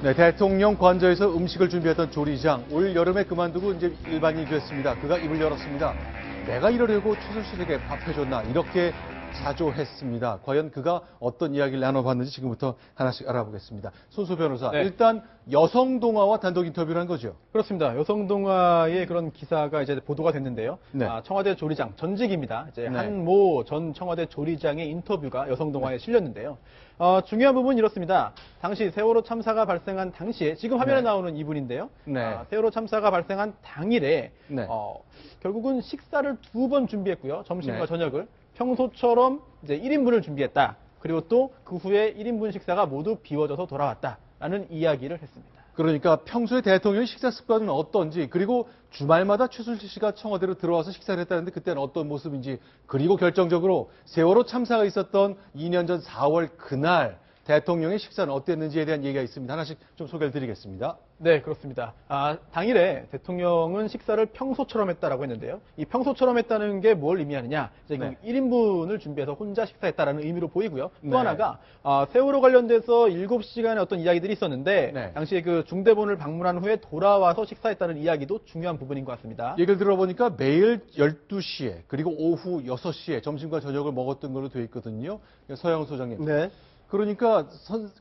네, 대통령 관저에서 음식을 준비했던 조리장, 올 여름에 그만두고 이제 일반인이 됐습니다. 그가 입을 열었습니다. 내가 이러려고 최순실에게 밥 해줬나 이렇게 자조했습니다. 과연 그가 어떤 이야기를 나눠봤는지 지금부터 하나씩 알아보겠습니다. 손수 변호사, 네. 일단 여성동화와 단독 인터뷰를 한 거죠? 그렇습니다. 여성동화의 그런 기사가 이제 보도가 됐는데요. 네. 청와대 조리장 전직입니다. 이제 네. 한모 전 청와대 조리장의 인터뷰가 여성동화에 실렸는데요. 중요한 부분은 이렇습니다. 당시 세월호 참사가 발생한 당시에 지금 화면에 네. 나오는 이분인데요. 네. 세월호 참사가 발생한 당일에 네. 결국은 식사를 2번 준비했고요. 점심과 네. 저녁을 평소처럼 이제 1인분을 준비했다. 그리고 또 그 후에 1인분 식사가 모두 비워져서 돌아왔다라는 이야기를 했습니다. 그러니까 평소에 대통령의 식사 습관은 어떤지, 그리고 주말마다 최순실 씨가 청와대로 들어와서 식사를 했다는데 그때는 어떤 모습인지, 그리고 결정적으로 세월호 참사가 있었던 2년 전 4월 그날 대통령의 식사는 어땠는지에 대한 얘기가 있습니다. 하나씩 좀 소개를 드리겠습니다. 네, 그렇습니다. 당일에 대통령은 식사를 평소처럼 했다라고 했는데요. 이 평소처럼 했다는 게 뭘 의미하느냐? 이제 네. 1인분을 준비해서 혼자 식사했다라는 의미로 보이고요. 또 네. 하나가 세월호 관련돼서 7시간의 어떤 이야기들이 있었는데 네. 당시에 그 중대본을 방문한 후에 돌아와서 식사했다는 이야기도 중요한 부분인 것 같습니다. 얘기를 들어보니까 매일 12시에 그리고 오후 6시에 점심과 저녁을 먹었던 걸로 되어 있거든요. 서영 소장님. 네. 그러니까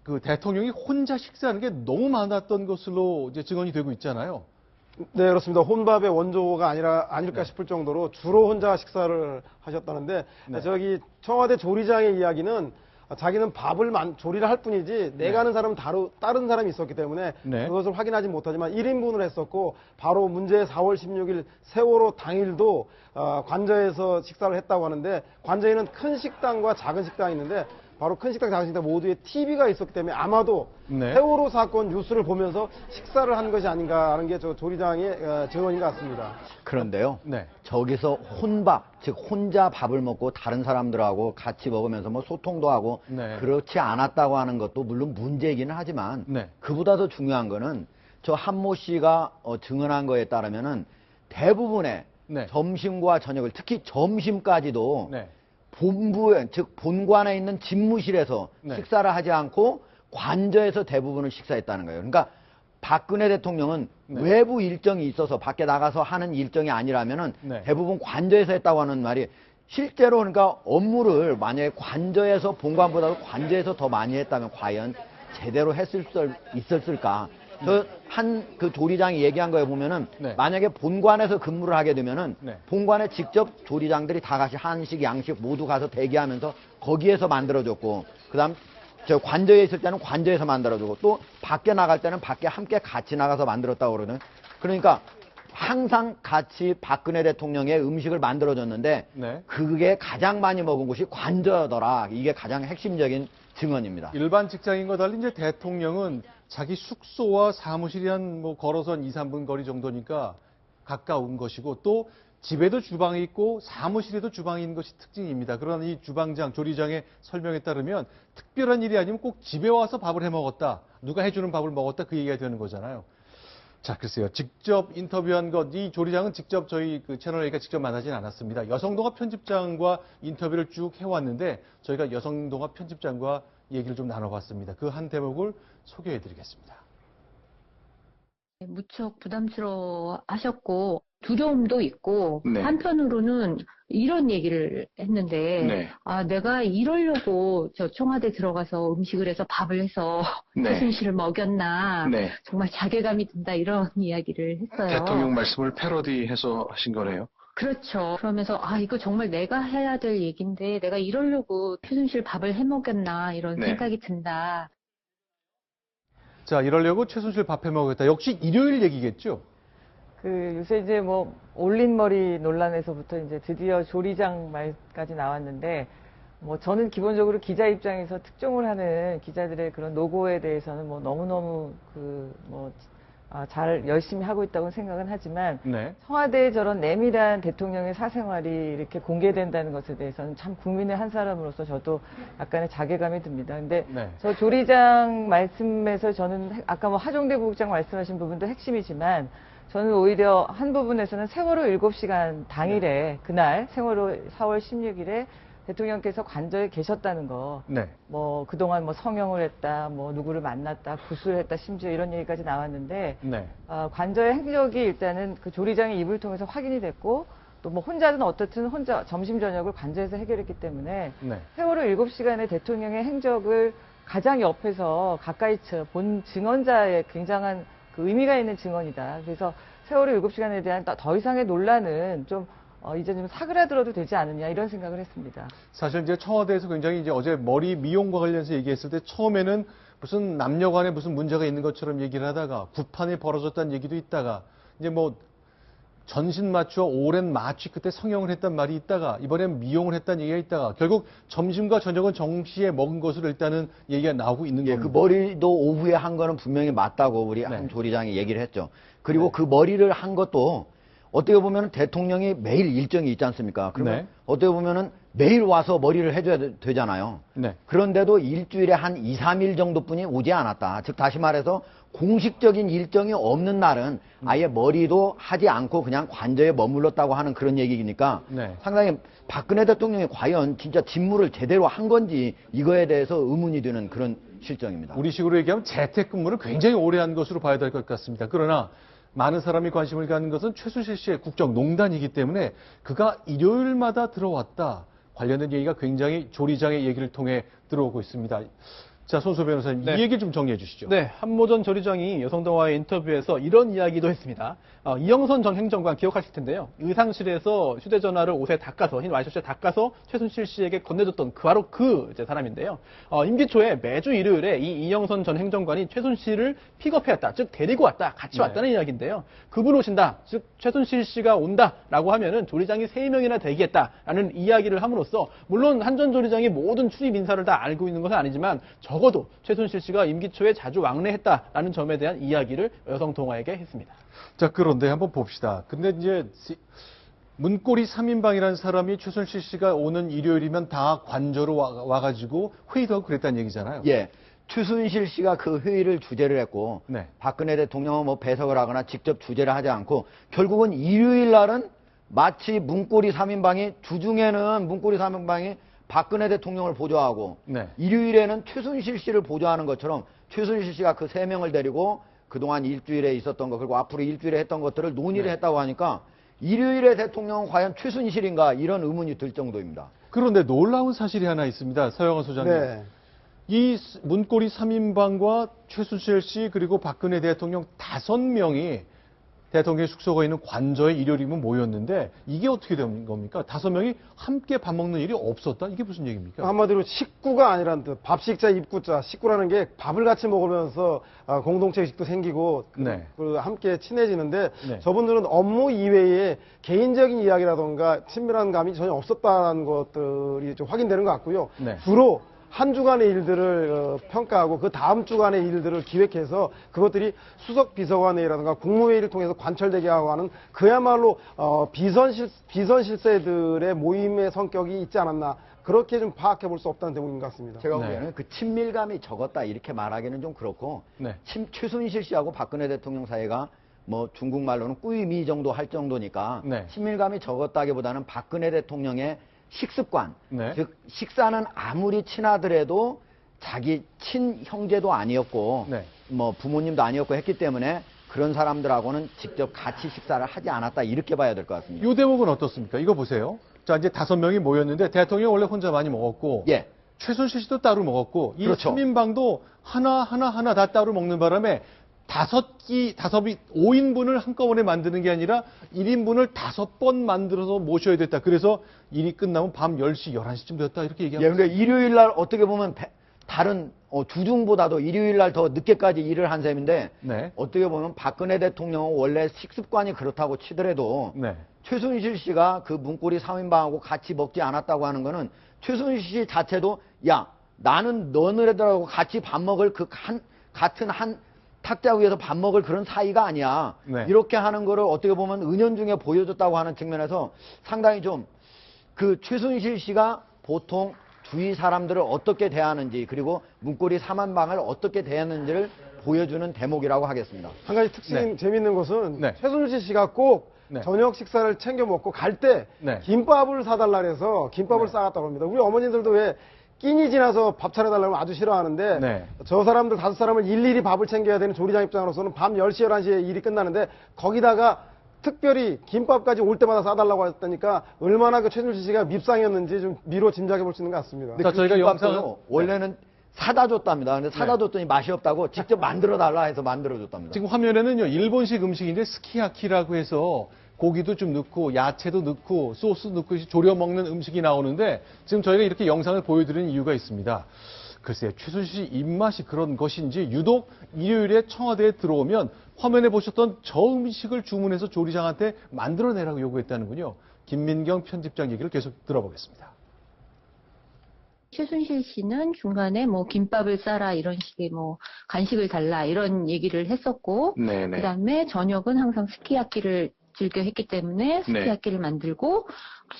그 대통령이 혼자 식사하는 게 너무 많았던 것으로 이제 증언이 되고 있잖아요. 네, 그렇습니다. 혼밥의 원조가 아닐까 네. 싶을 정도로 주로 혼자 식사를 하셨다는데, 네. 저기 청와대 조리장의 이야기는 자기는 조리를 할 뿐이지 내가 하는 사람은 다른 사람이 있었기 때문에 네. 그것을 확인하지 못하지만 1인분을 했었고, 바로 문제 4월 16일 세월호 당일도 관저에서 식사를 했다고 하는데, 관저에는 큰 식당과 작은 식당이 있는데 바로 큰 식당, 작은 식당 모두에 TV가 있었기 때문에 아마도 네. 세월호 사건 뉴스를 보면서 식사를 한 것이 아닌가 하는 게 저 조리장의 증언인 것 같습니다. 그런데요. 네. 저기서 혼밥, 즉 혼자 밥을 먹고 다른 사람들하고 같이 먹으면서 뭐 소통도 하고 네. 그렇지 않았다고 하는 것도 물론 문제이기는 하지만 네. 그보다 더 중요한 거는 저 한모 씨가 증언한 거에 따르면은 대부분의 네. 점심과 저녁을, 특히 점심까지도 네. 본부에, 즉 본관에 있는 집무실에서 네. 식사를 하지 않고 관저에서 대부분을 식사했다는 거예요. 그러니까 박근혜 대통령은 네. 외부 일정이 있어서 밖에 나가서 하는 일정이 아니라면은 네. 대부분 관저에서 했다고 하는 말이, 실제로 그러니까 업무를 만약에 관저에서, 본관보다도 관저에서 더 많이 했다면 과연 제대로 있었을까? 그 조리장이 얘기한 거에 보면은 네. 만약에 본관에서 근무를 하게 되면은 네. 본관에 직접 조리장들이 다 같이 한식, 양식 모두 가서 대기하면서 거기에서 만들어줬고, 그다음 저 관저에 있을 때는 관저에서 만들어주고, 또 밖에 나갈 때는 밖에 함께 같이 나가서 만들었다고 그러거든. 그러니까 항상 같이 박근혜 대통령의 음식을 만들어줬는데 네. 그게 가장 많이 먹은 곳이 관저더라. 이게 가장 핵심적인 증언입니다. 일반 직장인과 달리 이제 대통령은 자기 숙소와 사무실이 한 걸어서 한 2, 3분 거리 정도니까 가까운 것이고, 또 집에도 주방이 있고 사무실에도 주방이 있는 것이 특징입니다. 그러나 이 주방장, 조리장의 설명에 따르면 특별한 일이 아니면 꼭 집에 와서 밥을 해 먹었다, 누가 해주는 밥을 먹었다, 그 얘기가 되는 거잖아요. 자, 글쎄요. 직접 인터뷰한 것, 이 조리장은 직접 저희 그 채널에가 직접 만나진 않았습니다. 여성동화 편집장과 인터뷰를 쭉 해왔는데 저희가 여성동화 편집장과 얘기를 좀 나눠봤습니다. 그 한 대목을 소개해드리겠습니다. 무척 부담스러워 하셨고 두려움도 있고, 네. 한편으로는 이런 얘기를 했는데, 네. 내가 이러려고 저 청와대 들어가서 음식을 해서 밥을 해서 네. 최순실을 먹였나, 네. 정말 자괴감이 든다, 이런 이야기를 했어요. 대통령 말씀을 패러디해서 하신 거네요. 그렇죠. 그러면서 이거 정말 내가 해야 될 얘기인데 내가 이러려고 최순실 밥을 해 먹였나, 이런 네. 생각이 든다. 자, 이러려고 최순실 밥 해 먹었다. 역시 일요일 얘기겠죠? 요새 이제 올린 머리 논란에서부터 이제 드디어 조리장 말까지 나왔는데, 저는 기본적으로 기자 입장에서 특종을 하는 기자들의 그런 노고에 대해서는 너무너무 잘 열심히 하고 있다고 생각은 하지만, 네. 청와대의 저런 내밀한 대통령의 사생활이 이렇게 공개된다는 것에 대해서는 참 국민의 한 사람으로서 저도 약간의 자괴감이 듭니다. 근데 네. 저 조리장 말씀에서 저는 아까 하종대 국장 말씀하신 부분도 핵심이지만, 저는 오히려 한 부분에서는 세월호 7시간 당일에, 그날 세월호 4월 16일에 대통령께서 관저에 계셨다는 거, 네. 뭐 그동안 뭐 성형을 했다, 뭐 누구를 만났다, 구술을 했다, 심지어 이런 얘기까지 나왔는데 네. 관저의 행적이 일단은 그 조리장의 입을 통해서 확인이 됐고 또 뭐 혼자든 어떻든 혼자 점심 저녁을 관저에서 해결했기 때문에 네. 세월호 7시간의 대통령의 행적을 가장 옆에서 가까이 본 증언자의 굉장한 그 의미가 있는 증언이다. 그래서 세월호 7시간에 대한 더 이상의 논란은 좀 이제 좀 사그라들어도 되지 않느냐 이런 생각을 했습니다. 사실 이제 청와대에서 굉장히 이제 어제 머리 미용과 관련해서 얘기했을 때 처음에는 무슨 남녀 간에 무슨 문제가 있는 것처럼 얘기를 하다가 구판이 벌어졌다는 얘기도 있다가 이제 뭐 전신 맞추어 오랜 마취 끝에 성형을 했단 말이 있다가 이번엔 미용을 했다는 얘기가 있다가 결국 점심과 저녁은 정시에 먹은 것으로 일단은 얘기가 나오고 있는 예, 겁니다. 그 머리도 오후에 한 거는 분명히 맞다고 우리 한 조리장이 얘기를 했죠. 그리고 그 머리를 한 것도 어떻게 보면 대통령이 매일 일정이 있지 않습니까? 그러면 네. 어떻게 보면은 매일 와서 머리를 해줘야 되잖아요. 네. 그런데도 일주일에 한 2, 3일 정도뿐이 오지 않았다. 즉 다시 말해서 공식적인 일정이 없는 날은 아예 머리도 하지 않고 그냥 관저에 머물렀다고 하는 그런 얘기니까 네. 상당히 박근혜 대통령이 과연 진짜 직무를 제대로 한 건지 이거에 대해서 의문이 드는 그런 실정입니다. 우리식으로 얘기하면 재택근무를 굉장히 오래 한 것으로 봐야 될 것 같습니다. 그러나 많은 사람이 관심을 갖는 것은 최순실 씨의 국정농단이기 때문에 그가 일요일마다 들어왔다. 관련된 얘기가 굉장히 조리장의 얘기를 통해 들어오고 있습니다. 자, 손소 변호사님, 네. 이 얘기 좀 정리해 주시죠. 네, 한모 전 조리장이 여성동화의 인터뷰에서 이런 이야기도 했습니다. 이영선 전 행정관 기억하실 텐데요. 의상실에서 휴대전화를 옷에 닦아서, 흰 와이셔츠에 닦아서 최순실 씨에게 건네줬던 바로 그 이제 사람인데요. 임기 초에 매주 일요일에 이 이영선 전 행정관이 최순실을 픽업해왔다. 즉, 데리고 왔다. 같이 네. 왔다는 이야기인데요. 그분 오신다. 즉, 최순실 씨가 온다. 라고 하면은 조리장이 3명이나 대기했다라는 이야기를 함으로써 물론 한 전 조리장이 모든 출입 인사를 다 알고 있는 것은 아니지만 적어도 최순실 씨가 임기 초에 자주 왕래했다라는 점에 대한 이야기를 여성동화에게 했습니다. 자, 그런데 한번 봅시다. 근데 이제 문고리 3인방이라는 사람이 최순실 씨가 오는 일요일이면 다 관저로 와가지고 회의도 하고 그랬다는 얘기잖아요. 예. 최순실 씨가 그 회의를 주재를 했고 네. 박근혜 대통령은 뭐 배석을 하거나 직접 주재를 하지 않고 결국은 일요일 날은 마치 문고리 3인방이 주중에는 문고리 3인방이 박근혜 대통령을 보좌하고 네. 일요일에는 최순실 씨를 보좌하는 것처럼 최순실 씨가 그 3명을 데리고 그동안 일주일에 있었던 것 그리고 앞으로 일주일에 했던 것들을 논의를 했다고 하니까 일요일에 대통령은 과연 최순실인가 이런 의문이 들 정도입니다. 그런데 놀라운 사실이 하나 있습니다. 서영원 소장님. 네. 이 문고리 3인방과 최순실 씨 그리고 박근혜 대통령 5명이 대통령의 숙소가 있는 관저에 일요일이면 모였는데 이게 어떻게 된 겁니까? 5명이 함께 밥 먹는 일이 없었다? 이게 무슨 얘기입니까? 한마디로 식구가 아니라는 뜻. 밥식자, 입구자. 식구라는 게 밥을 같이 먹으면서 공동체 의식도 생기고 네. 그 함께 친해지는데 네. 저분들은 업무 이외에 개인적인 이야기라던가 친밀한 감이 전혀 없었다는 것들이 좀 확인되는 것 같고요. 네. 주로 한 주간의 일들을 평가하고 그 다음 주간의 일들을 기획해서 그것들이 수석 비서관회의라든가 국무회의를 통해서 관철되게 하고 하는 그야말로 비선실세들의 모임의 성격이 있지 않았나 그렇게 좀 파악해 볼 수 없다는 대목인 것 같습니다. 제가 네. 보기에는 그 친밀감이 적었다 이렇게 말하기는 좀 그렇고 네. 최순실 씨하고 박근혜 대통령 사이가 뭐 중국말로는 꾸이미 정도 할 정도니까 네. 친밀감이 적었다기보다는 박근혜 대통령의 식습관, 네. 즉 식사는 아무리 친하더라도 자기 친형제도 아니었고 네. 뭐 부모님도 아니었고 했기 때문에 그런 사람들하고는 직접 같이 식사를 하지 않았다 이렇게 봐야 될 것 같습니다. 이 대목은 어떻습니까? 이거 보세요. 자, 이제 5명이 모였는데 대통령 원래 혼자 많이 먹었고 예. 최순실 씨도 따로 먹었고 이 그렇죠. 3인방도 하나 다 따로 먹는 바람에 5인분을 한꺼번에 만드는 게 아니라 1인분을 5번 만들어서 모셔야 됐다. 그래서 일이 끝나면 밤 10시, 11시쯤 됐다. 이렇게 예, 얘기합니다. 그러니까 일요일 날 어떻게 보면 다른 주중보다도 일요일 날 더 늦게까지 일을 한 셈인데 네. 어떻게 보면 박근혜 대통령은 원래 식습관이 그렇다고 치더라도 네. 최순실 씨가 그 문고리 3인방하고 같이 먹지 않았다고 하는 거는 최순실 씨 자체도 야 나는 너네들하고 같이 밥 먹을 같은 한 탁자 위에서 밥 먹을 그런 사이가 아니야. 네. 이렇게 하는 거를 어떻게 보면 은연중에 보여줬다고 하는 측면에서 상당히 좀 그 최순실 씨가 보통 주위 사람들을 어떻게 대하는지 그리고 문고리 3인방을 어떻게 대했는지를 보여주는 대목이라고 하겠습니다. 한 가지 특징 네. 재미있는 것은 네. 최순실 씨가 꼭 네. 저녁 식사를 챙겨 먹고 갈 때 네. 김밥을 사달라 그래서 김밥을 싸갔다고 합니다. 우리 어머니들도 왜 끼니 지나서 밥 차려달라고 아주 싫어하는데 네. 저 사람들 5사람을 일일이 밥을 챙겨야 되는 조리장 입장으로서는 밤 10시, 11시에 일이 끝나는데 거기다가 특별히 김밥까지 올 때마다 싸달라고 했다니까 얼마나 그 최순실 씨가 밉상이었는지 좀 미로 짐작해 볼 수 있는 것 같습니다. 자, 저희가 김밥도 영상은 원래는 사다 줬답니다. 근데 사다 줬더니 맛이 없다고 직접 만들어 달라 해서 만들어 줬답니다. 지금 화면에는요, 일본식 음식인데 스키야키라고 해서 고기도 좀 넣고 야채도 넣고 소스 넣고 졸여 먹는 음식이 나오는데 지금 저희가 이렇게 영상을 보여드리는 이유가 있습니다. 글쎄요, 최순실 씨 입맛이 그런 것인지 유독 일요일에 청와대에 들어오면 화면에 보셨던 저 음식을 주문해서 조리장한테 만들어내라고 요구했다는군요. 김민경 편집장 얘기를 계속 들어보겠습니다. 최순실 씨는 중간에 뭐 김밥을 싸라 이런 식의 뭐 간식을 달라 이런 얘기를 했었고 네네. 그다음에 저녁은 항상 스키야키를 즐겨 했기 때문에 스키야키를 만들고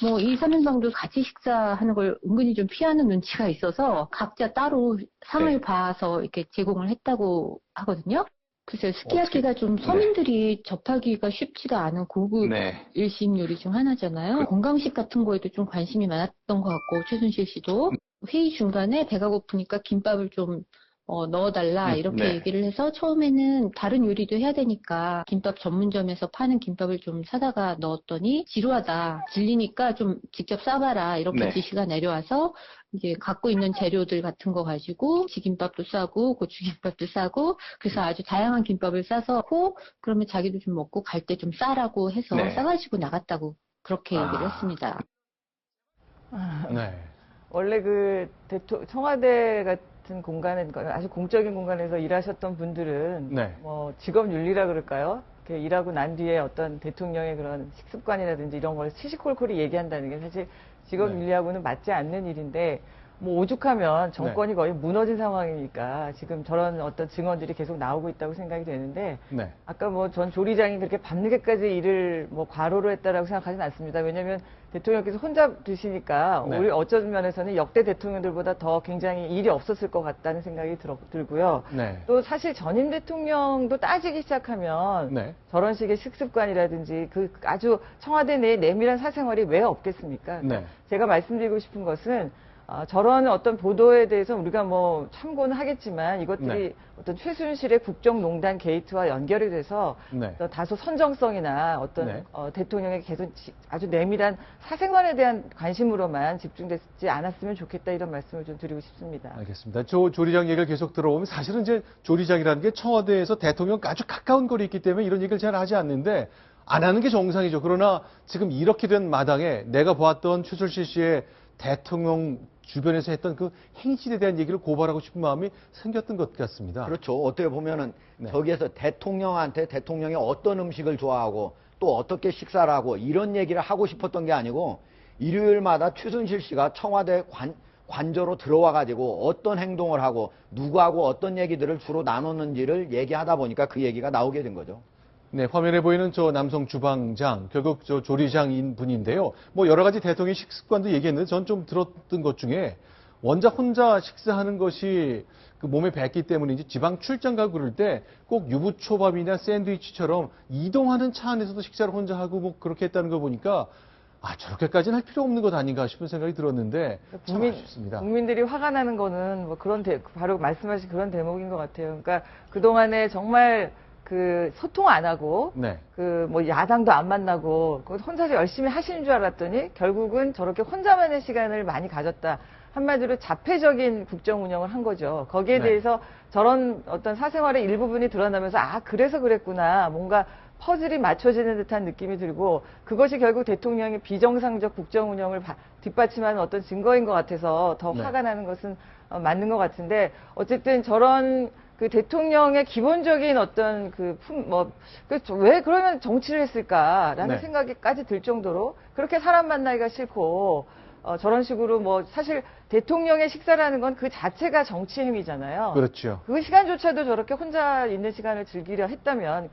뭐 2, 3인 정도 같이 식사하는 걸 은근히 좀 피하는 눈치가 있어서 각자 따로 상을 봐서 이렇게 제공을 했다고 하거든요. 글쎄요, 스키야키가 좀 서민들이 접하기가 쉽지가 않은 고급 네. 일식 요리 중 하나잖아요. 건강식 같은 거에도 좀 관심이 많았던 것 같고 최순실 씨도 회의 중간에 배가 고프니까 김밥을 좀 넣어달라 이렇게 네. 얘기를 해서 처음에는 다른 요리도 해야 되니까 김밥 전문점에서 파는 김밥을 좀 사다가 넣었더니 지루하다, 질리니까 좀 직접 싸봐라 이렇게 네. 지시가 내려와서 이제 갖고 있는 재료들 같은 거 가지고 지김밥도 싸고 고추김밥도 싸고 그래서 아주 다양한 김밥을 싸서 그러면 자기도 좀 먹고 갈 때 좀 싸라고 해서 네. 싸가지고 나갔다고 그렇게 얘기를 했습니다. 네. 원래 그 청와대 같은 공간에 아주 공적인 공간에서 일하셨던 분들은 네. 뭐 직업 윤리라 그럴까요? 이렇게 일하고 난 뒤에 어떤 대통령의 그런 식습관이라든지 이런 걸 시시콜콜이 얘기한다는 게 사실 직업 네. 윤리하고는 맞지 않는 일인데 뭐 오죽하면 정권이 거의 무너진 상황이니까 지금 저런 어떤 증언들이 계속 나오고 있다고 생각이 되는데 네. 아까 뭐 전 조리장이 그렇게 밤늦게까지 일을 뭐 과로로 했다라고 생각하지는 않습니다. 왜냐하면 대통령께서 혼자 드시니까 네. 우리 어쩐 면에서는 역대 대통령들보다 더 굉장히 일이 없었을 것 같다는 생각이 들고요. 네. 또 사실 전임 대통령도 따지기 시작하면 네. 저런 식의 식습관이라든지 그 아주 청와대 내의 내밀한 사생활이 왜 없겠습니까? 네. 제가 말씀드리고 싶은 것은 저런 어떤 보도에 대해서 우리가 뭐 참고는 하겠지만 이것들이 네. 어떤 최순실의 국정농단 게이트와 연결이 돼서 네. 다소 선정성이나 어떤 네. 대통령의 계속 아주 내밀한 사생활에 대한 관심으로만 집중되지 않았으면 좋겠다 이런 말씀을 좀 드리고 싶습니다. 알겠습니다. 조리장 얘기를 계속 들어보면 사실은 이제 조리장이라는 게 청와대에서 대통령과 아주 가까운 거리에 있기 때문에 이런 얘기를 잘 하지 않는데 안 하는 게 정상이죠. 그러나 지금 이렇게 된 마당에 내가 보았던 최순실 씨의 대통령 주변에서 했던 그 행실에 대한 얘기를 고발하고 싶은 마음이 생겼던 것 같습니다. 그렇죠. 어떻게 보면은 네. 저기에서 대통령한테 대통령이 어떤 음식을 좋아하고 또 어떻게 식사를 하고 이런 얘기를 하고 싶었던 게 아니고 일요일마다 최순실 씨가 청와대 관저로 들어와 가지고 어떤 행동을 하고 누구하고 어떤 얘기들을 주로 나눴는지를 얘기하다 보니까 그 얘기가 나오게 된 거죠. 네, 화면에 보이는 저 남성 주방장, 결국 저 조리장인 분인데요. 뭐 여러 가지 대통령 식습관도 얘기했는데 전 좀 들었던 것 중에 혼자 식사하는 것이 그 몸에 뱄기 때문인지 지방 출장 가고 그럴 때 꼭 유부초밥이나 샌드위치처럼 이동하는 차 안에서도 식사를 혼자 하고 뭐 그렇게 했다는 거 보니까 저렇게까지는 할 필요 없는 것 아닌가 싶은 생각이 들었는데 참 아쉽습니다. 국민들이 화가 나는 거는 뭐 바로 말씀하신 그런 대목인 것 같아요. 그러니까 그동안에 정말 그 소통 안 하고 네. 그 뭐 야당도 안 만나고 혼자 열심히 하시는 줄 알았더니 결국은 저렇게 혼자만의 시간을 많이 가졌다. 한마디로 자폐적인 국정 운영을 한 거죠. 거기에 네. 대해서 저런 어떤 사생활의 일부분이 드러나면서 그래서 그랬구나. 뭔가 퍼즐이 맞춰지는 듯한 느낌이 들고 그것이 결국 대통령의 비정상적 국정 운영을 뒷받침하는 어떤 증거인 것 같아서 더 네. 화가 나는 것은 맞는 것 같은데 어쨌든 저런 그 대통령의 기본적인 어떤 왜 그러면 정치를 했을까라는 네. 생각이까지 들 정도로 그렇게 사람 만나기가 싫고 저런 식으로 뭐 사실 대통령의 식사라는 건 그 자체가 정치 행위잖아요. 그렇죠. 그 시간조차도 저렇게 혼자 있는 시간을 즐기려 했다면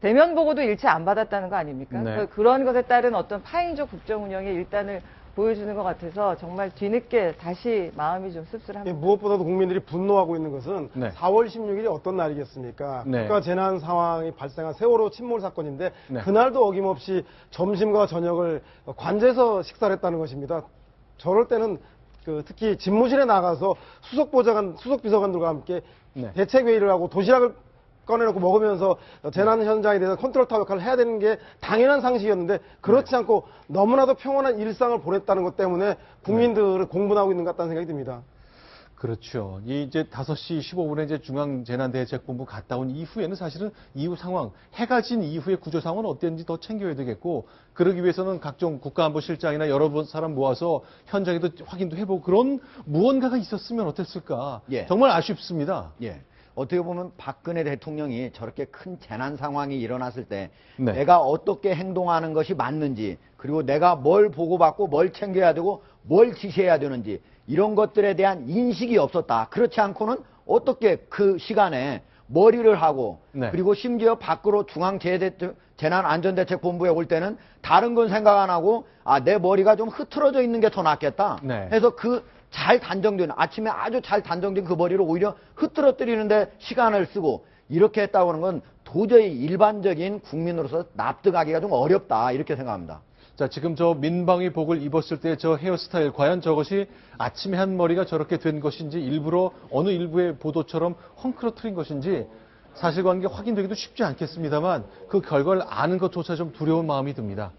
대면 보고도 일체 안 받았다는 거 아닙니까? 네. 그런 것에 따른 어떤 파행적 국정 운영의 일단을 보여주는 것 같아서 정말 뒤늦게 다시 마음이 좀 씁쓸합니다. 무엇보다도 국민들이 분노하고 있는 것은 네. 4월 16일이 어떤 날이겠습니까? 네. 국가 재난 상황이 발생한 세월호 침몰 사건인데 네. 그날도 어김없이 점심과 저녁을 관제에서 식사를 했다는 것입니다. 저럴 때는 특히 집무실에 나가서 수석 비서관들과 함께 네. 대책회의를 하고 도시락을 꺼내놓고 먹으면서 재난 현장에 대해서 컨트롤 타워 역할을 해야 되는 게 당연한 상식이었는데 그렇지 않고 너무나도 평온한 일상을 보냈다는 것 때문에 국민들을 공분하고 있는 것 같다는 생각이 듭니다. 그렇죠. 이제 5시 15분에 이제 중앙재난대책본부 갔다 온 이후에는 사실은 이후 상황, 해가 진 이후의 구조 상황은 어땠는지 더 챙겨야 되겠고, 그러기 위해서는 각종 국가안보실장이나 여러 사람 모아서 현장에도 확인도 해보고 그런 무언가가 있었으면 어땠을까. 예. 정말 아쉽습니다. 예. 어떻게 보면 박근혜 대통령이 저렇게 큰 재난 상황이 일어났을 때 네. 내가 어떻게 행동하는 것이 맞는지, 그리고 내가 뭘 보고받고 뭘 챙겨야 되고 뭘 지시해야 되는지 이런 것들에 대한 인식이 없었다. 그렇지 않고는 어떻게 그 시간에 머리를 하고 네. 그리고 심지어 밖으로 재난안전대책본부에 올 때는 다른 건 생각 안 하고 내 머리가 좀 흐트러져 있는 게 더 낫겠다 네. 해서 잘 단정된, 아침에 아주 잘 단정된 그 머리를 오히려 흐트러뜨리는데 시간을 쓰고 이렇게 했다고 하는 건 도저히 일반적인 국민으로서 납득하기가 좀 어렵다 이렇게 생각합니다. 자, 지금 저 민방위복을 입었을 때 저 헤어스타일, 과연 저것이 아침에 한 머리가 저렇게 된 것인지 일부러 어느 일부의 보도처럼 헝클어뜨린 것인지 사실관계 확인되기도 쉽지 않겠습니다만 그 결과를 아는 것조차 좀 두려운 마음이 듭니다.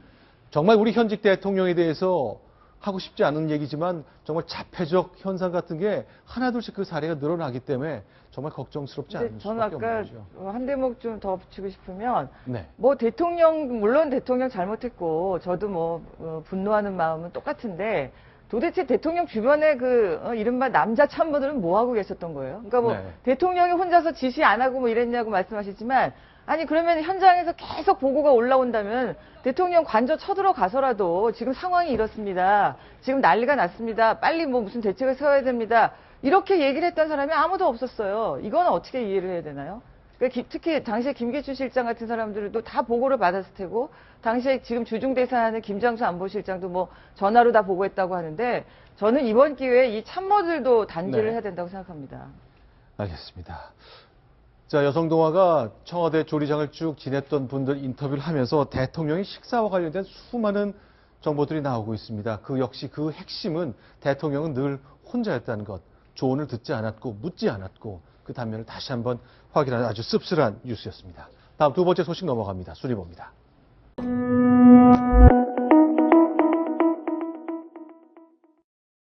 정말 우리 현직 대통령에 대해서 하고 싶지 않은 얘기지만 정말 자폐적 현상 같은 게 하나둘씩 그 사례가 늘어나기 때문에 정말 걱정스럽지 않을 근데 저는 수밖에 없는 아까 거죠. 한 대목 좀 더 붙이고 싶으면 네. 뭐 물론 대통령 잘못했고 저도 분노하는 마음은 똑같은데 도대체 대통령 주변에 이른바 남자 참모들은 뭐 하고 계셨던 거예요? 그러니까 네. 대통령이 혼자서 지시 안 하고 이랬냐고 말씀하시지만 아니 그러면 현장에서 계속 보고가 올라온다면 대통령 관저 쳐들어가서라도 지금 상황이 이렇습니다. 지금 난리가 났습니다. 빨리 무슨 대책을 세워야 됩니다. 이렇게 얘기를 했던 사람이 아무도 없었어요. 이건 어떻게 이해를 해야 되나요? 그러니까 특히 당시에 김기춘 실장 같은 사람들도 다 보고를 받았을 테고 당시에 지금 주중대사하는 김장수 안보실장도 전화로 다 보고했다고 하는데 저는 이번 기회에 이 참모들도 단죄를 네. 해야 된다고 생각합니다. 알겠습니다. 자, 여성동화가 청와대 조리장을 쭉 지냈던 분들 인터뷰를 하면서 대통령의 식사와 관련된 수많은 정보들이 나오고 있습니다. 그 역시 그 핵심은 대통령은 늘 혼자였다는 것, 조언을 듣지 않았고 묻지 않았고 그 단면을 다시 한번 확인하는 아주 씁쓸한 뉴스였습니다. 다음 두 번째 소식 넘어갑니다. 순위봅니다.